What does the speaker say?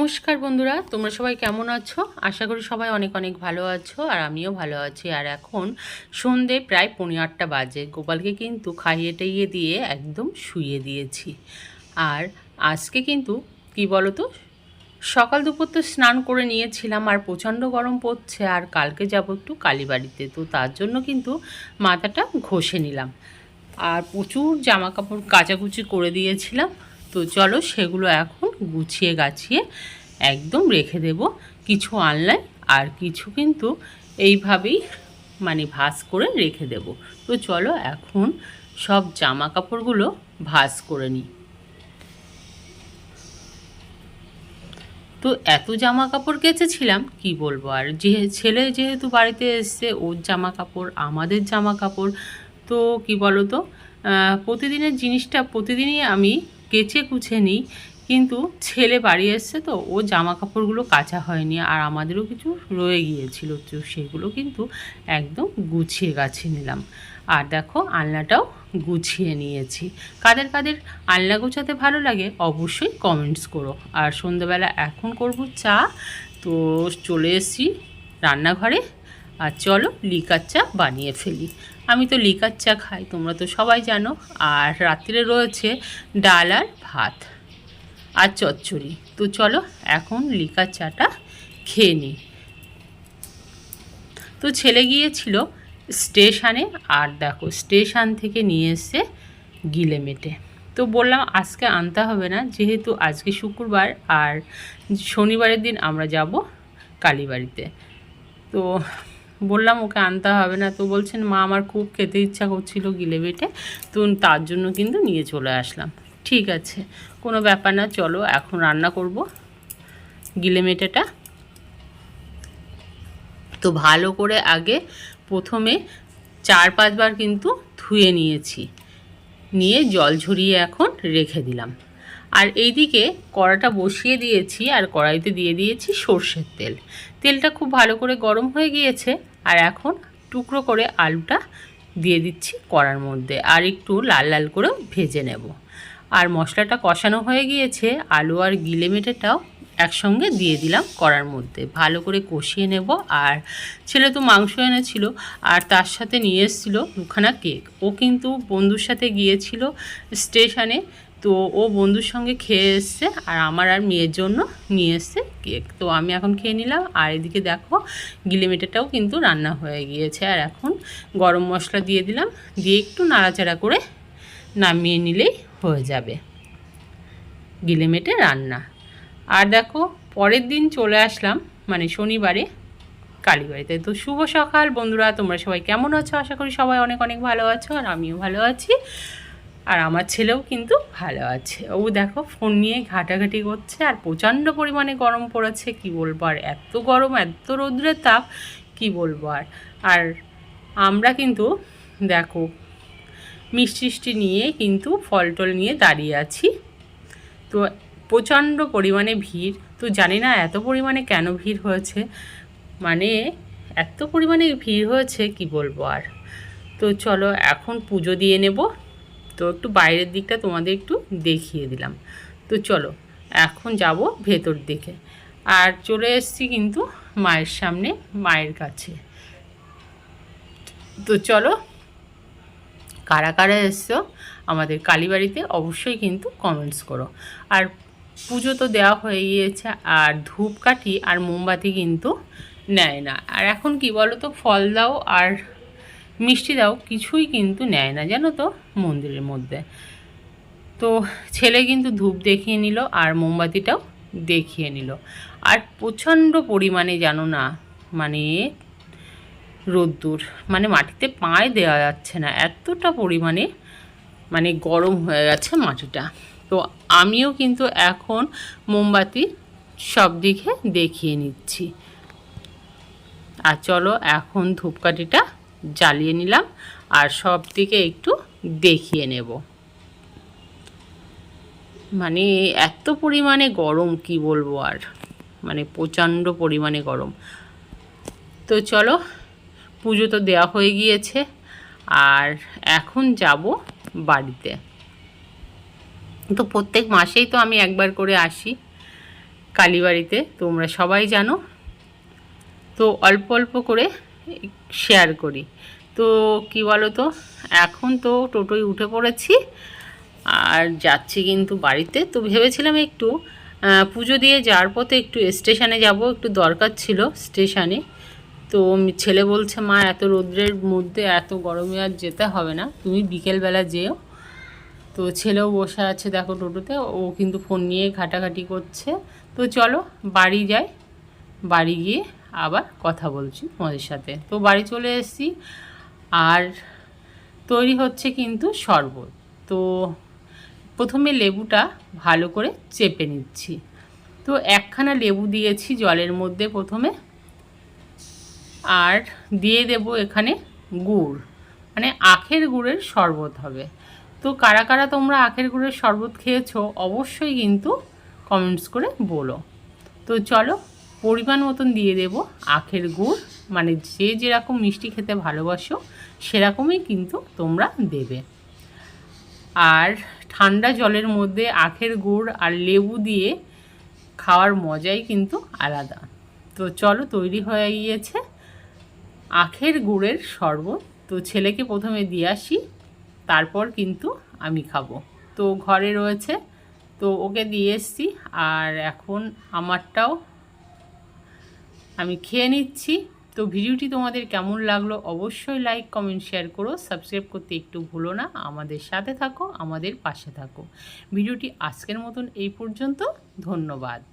নমস্কার বন্ধুরা, তোমরা সবাই কেমন আছো? আশা করি সবাই অনেক অনেক ভালো আছো, আর আমিও ভালো আছি। আর এখন সন্ধে প্রায় 8:15 বাজে। গোপালকে কিন্তু খাইয়ে টাইয়ে দিয়ে একদম শুইয়ে দিয়েছি। আর আজকে কিন্তু কি বলো তো, সকাল দুপুর তো স্নান করে নিয়েছিলাম, আর প্রচণ্ড গরম পড়ছে, আর কালকে যাব একটু কালীবাড়িতে, তো তার জন্য কিন্তু মাথাটা ঘষে নিলাম। আর প্রচুর জামা কাপড় কাচাকুচি করে দিয়েছিলাম। তো চলো সেগুলো এখন গুছিয়ে গাছিয়ে একদম রেখে দেব। কিছু অনলাইন আর কিছু কিন্তু এইভাবেই ভাঁজ করে রেখে দেব। তো চলো এখন সব জামা কাপড়গুলো ভাঁজ করে নিই। তো এত জামা কাপড় কেচেছিলাম কি বলবো। আর ছেলে যেহেতু বাড়িতে এসছে, ওর জামা কাপড়, আমাদের জামা কাপড়, তো কি বলো তো, প্রতিদিনের জিনিসটা প্রতিদিনই আমি কেচে কুচে নিই, কিন্তু ছেলে বাড়ি এসছে তো ও জামা কাপড়গুলো কাচা হয়নি, আর আমাদেরও কিছু রয়ে গিয়েছিল, তো সেগুলো কিন্তু একদম গুছিয়ে গাছিয়ে নিলাম। আর দেখো আলনাটাও গুছিয়ে নিয়েছি। কাদের কাদের আলনা গোছাতে ভালো লাগে অবশ্যই কমেন্টস করো। আর সন্ধ্যাবেলা এখন করব চা। তো চলে এসেছি রান্নাঘরে, আর চলো লিকার চা বানিয়ে ফেলি। আমি তো লিকার চা খাই, তোমরা তো সবাই জানো। আর রাত্রে রয়েছে ডাল আর ভাত আর চচ্চড়ি। তো চলো এখন লিকার চাটা খেয়ে নিই। তো ছেলে গিয়েছিল স্টেশনে, আর দেখো স্টেশন থেকে নিয়ে এসে গিলেমেটে। তো বললাম আজকে আনতে হবে না, যেহেতু আজকে শুক্রবার আর শনিবারের দিন আমরা যাব কালীবাড়িতে। তো বললাম ওকে আনতে হবে না। তো বলছেন মা আমার খুব খেতে ইচ্ছা করছিল গিলেমেটে, তো তার জন্য কিন্তু নিয়ে চলে আসলাম। ঠিক আছে, কোনো ব্যাপার না, চলো এখন রান্না করব গিলেমেটেটা। তো ভালো করে আগে প্রথমে 4-5 বার কিন্তু ধুয়ে নিয়েছি, নিয়ে জল ঝরিয়ে এখন রেখে দিলাম। আর এইদিকে কড়াটা বসিয়ে দিয়েছি, আর কড়াইতে দিয়ে দিয়েছি সর্ষের তেল। তেলটা খুব ভালো করে গরম হয়ে গিয়েছে, আর এখন টুকরো করে আলুটা দিয়ে দিচ্ছি কড়ার মধ্যে, আর একটু লাল লাল করে ভেজে নেব। আর মশলাটা কষানো হয়ে গিয়েছে, আলু আর গিলেমেটেটাও একসঙ্গে দিয়ে দিলাম কড়ার মধ্যে, ভালো করে কষিয়ে নেব। আর ছেলে তো মাংস এনেছিল, আর তার সাথে নিয়ে এসেছিলো 2খানা কেক। ও কিন্তু বন্ধুর সাথে গিয়েছিল স্টেশনে, তো ও বন্ধুর সঙ্গে খেয়ে এসছে, আর আমার আর মেয়ের জন্য নিয়ে এসছে কেক। তো আমি এখন খেয়ে নিলাম। আর এদিকে দেখো গিলেমেটেটাও কিন্তু রান্না হয়ে গিয়েছে, আর এখন গরম মশলা দিয়ে দিলাম, দিয়ে একটু নাড়াচাড়া করে নামিয়ে নিলেই হয়ে যাবে গিলেমেটে রান্না। আর দেখো পরের দিন চলে আসলাম শনিবারে কালীবাড়িতে। তো শুভ সকাল বন্ধুরা, তোমরা সবাই কেমন আছো? আশা করি সবাই অনেক অনেক ভালো আছো, আর আমিও ভালো আছি। আর আমার ছেলেও কিন্তু ভালো আছে। ও দেখো ফোন নিয়ে ঘাটাঘাটি করছে, আর প্রচণ্ড পরিমাণে গরম পড়েছে, কি বলবো। আর এত গরম, এত রৌদ্রের তাপ, কি বলবো। আর আমরা কিন্তু দেখো মিষ্টি নিয়ে কিন্তু ফল টল নিয়ে দাঁড়িয়ে আছি। তো প্রচণ্ড পরিমাণে ভিড়। তো জানি না এত পরিমাণে কেন ভিড় হয়েছে, এত পরিমাণে ভিড় হয়েছে কি বলবো। আর তো চলো এখন পুজো দিয়ে নেব। তো একটু বাইরের দিকটা তোমাদের একটু দেখিয়ে দিলাম। তো চলো এখন যাব ভেতর দিকে। আর চলে এসেছি কিন্তু মায়ের সামনে, মায়ের কাছে। তো চলো কারা কারা এসছো আমাদের কালীবাড়িতে অবশ্যই কিন্তু কমেন্টস করো। আর পুজো তো দেওয়া হয়ে গিয়েছে, আর ধূপকাঠি আর মোমবাতি কিন্তু নেয় না। আর এখন কি বলো তো, ফল দাও আর মিষ্টি দাও কিছুই কিন্তু নেয় না, জানো তো, মন্দিরের মধ্যে। তো ছেলে কিন্তু ধূপ দেখিয়ে নিল, আর মোমবাতিটাও দেখিয়ে নিল। আর প্রচণ্ড পরিমাণে জানো না রোদ্দুর, মাটিতে পায়ে দেওয়া যাচ্ছে না, এতটা পরিমাণে গরম হয়ে গেছে মাটিটা। তো আমিও কিন্তু এখন মোমবাতি সব দিকে দেখিয়ে নিচ্ছি। আর চলো এখন ধূপকাঠিটা জ্বালিয়ে নিলাম, আর সব দিকে একটু দেখিয়ে নেব। এত পরিমাণে গরম কি বলবো। আর প্রচণ্ড পরিমাণে গরম। তো চলো পুজো তো দেওয়া হয়ে গিয়েছে, আর এখন যাব বাড়িতে। তো প্রত্যেক মাসেই তো আমি একবার করে আসি কালীবাড়িতে তোমরা সবাই জানো। তো অল্প অল্প করে শেয়ার করি। তো কি বলো তো, এখন তো টোটোয় উঠে পড়েছি আর যাচ্ছি কিন্তু বাড়িতে। তো ভেবেছিলাম একটু পুজো দিয়ে যাওয়ার পথে একটু স্টেশনে যাব, একটু দরকার ছিল স্টেশনে। তো ছেলে বলছে, মা এত রোদ্রের মধ্যে এত গরমে আর যেতে হবে না, তুমি বিকেলবেলা যেও। তো ছেলেও বসে আছে দেখো টোটোতে, ও কিন্তু ফোন নিয়ে ঘাটাঘাটি করছে। তো চলো বাড়ি যাই, বাড়ি গিয়ে আবার কথা বলছি তোমাদের সাথে। তো বাড়ি চলে এসেছি আর তৈরি হচ্ছে কিন্তু শরবত। তো প্রথমে লেবুটা ভালো করে চেপে নিচ্ছি। তো একখানা লেবু দিয়েছি জলের মধ্যে প্রথমে, আর দিয়ে দেব এখানে গুড়, মানে আখের গুড়ের শরবত হবে। তো কারা কারা তোমরা আখের গুড়ের শরবত খেয়েছো অবশ্যই কিন্তু কমেন্টস করে বলো। তো চলো পরিমাণ মতন দিয়ে দেব আখের গুড়, মানে যে যেরকম মিষ্টি খেতে ভালোবাসো সেরকমই কিন্তু তোমরা দেবে। আর ঠান্ডা জলের মধ্যে আখের গুড় আর লেবু দিয়ে খাওয়ার মজাই কিন্তু আলাদা। তো চলো তৈরি হয়ে গিয়েছে আখের গুড়ের শরবত। তো ছেলেকে প্রথমে দিয়ে আসি, তারপর কিন্তু আমি খাবো। তো ঘরে রয়েছে, তো ওকে দিয়ে এসছি, আর এখন আমারটাও আমি খেয়ে নিচ্ছি। তো ভিডিওটি তোমাদের কেমন লাগলো অবশ্যই লাইক কমেন্ট শেয়ার করো, সাবস্ক্রাইব করতে একটু ভুলো না। আমাদের সাথে থাকো, আমাদের পাশে থাকো। ভিডিওটি আজকের মতন এই পর্যন্ত, ধন্যবাদ।